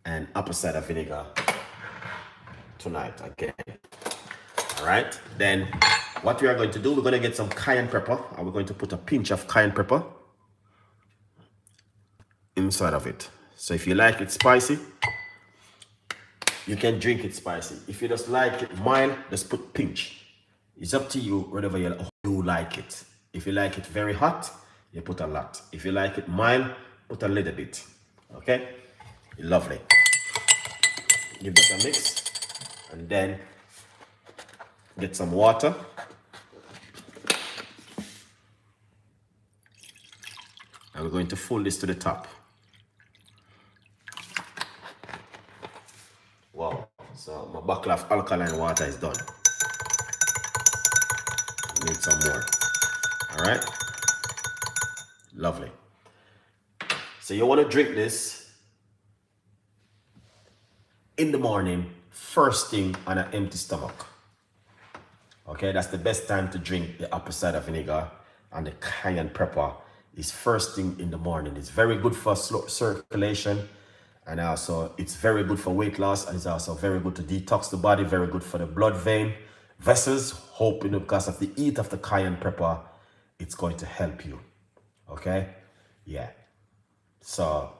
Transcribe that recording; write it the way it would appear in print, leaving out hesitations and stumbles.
and apple cider vinegar tonight again. All right, then what we are going to do, we're going to get some cayenne pepper, and we're going to put a pinch of cayenne pepper inside of it. So if you like it spicy, you can drink it spicy. If you just like it mild, just put pinch. It's up to you, whatever you like it. If you like it very hot, you put a lot. If you like it mild, put a little bit. Okay? Lovely. Give that a mix. And then get some water. And we're going to fold this to the top. Wow. So my bucket of alkaline water is done. Need some more. All right. Lovely. So you want to drink this in the morning, first thing on an empty stomach. Okay, that's the best time to drink the apple cider vinegar and the cayenne pepper is first thing in the morning. It's very good for circulation, and also it's very good for weight loss, and it's also very good to detox the body, very good for the blood vein vessels. Hoping because of the heat of the cayenne pepper, it's going to help you. Okay, yeah. So